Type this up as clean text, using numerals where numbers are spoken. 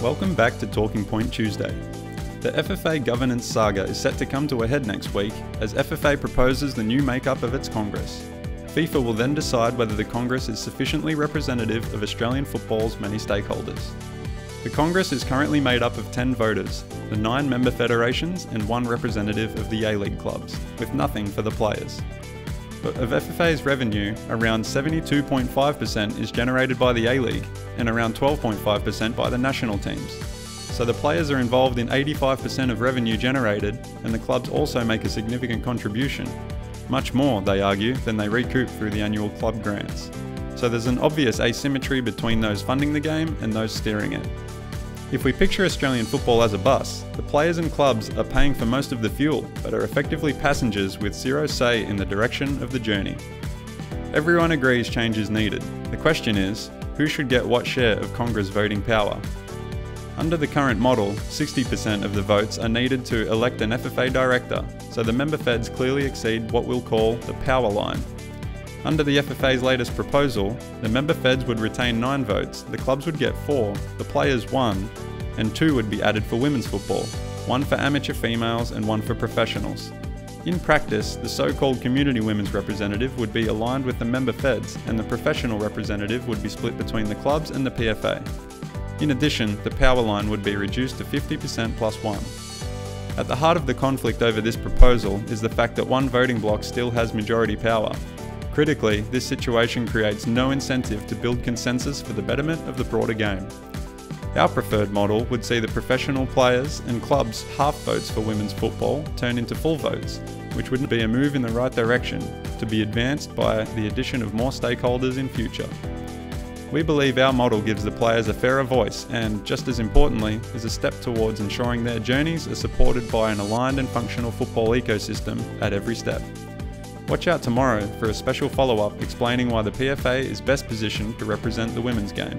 Welcome back to Talking Point Tuesday. The FFA governance saga is set to come to a head next week as FFA proposes the new makeup of its Congress. FIFA will then decide whether the Congress is sufficiently representative of Australian football's many stakeholders. The Congress is currently made up of 10 voters, the 9 member federations and 1 representative of the A-League clubs, with nothing for the players. But of FFA's revenue, around 72.5% is generated by the A-League and around 12.5% by the national teams. So the players are involved in 85% of revenue generated, and the clubs also make a significant contribution. Much more, they argue, than they recoup through the annual club grants. So there's an obvious asymmetry between those funding the game and those steering it. If we picture Australian football as a bus, the players and clubs are paying for most of the fuel, but are effectively passengers with zero say in the direction of the journey. Everyone agrees change is needed. The question is, who should get what share of Congress voting power? Under the current model, 60% of the votes are needed to elect an FFA director, so the member feds clearly exceed what we'll call the power line. Under the FFA's latest proposal, the member feds would retain 9 votes, the clubs would get 4, the players 1, and 2 would be added for women's football, 1 for amateur females and 1 for professionals. In practice, the so-called community women's representative would be aligned with the member feds, and the professional representative would be split between the clubs and the PFA. In addition, the power line would be reduced to 50% plus 1. At the heart of the conflict over this proposal is the fact that one voting bloc still has majority power. Critically, this situation creates no incentive to build consensus for the betterment of the broader game. Our preferred model would see the professional players and clubs' half votes for women's football turn into full votes, which would be a move in the right direction, to be advanced by the addition of more stakeholders in future. We believe our model gives the players a fairer voice and, just as importantly, is a step towards ensuring their journeys are supported by an aligned and functional football ecosystem at every step. Watch out tomorrow for a special follow-up explaining why the PFA is best positioned to represent the women's game.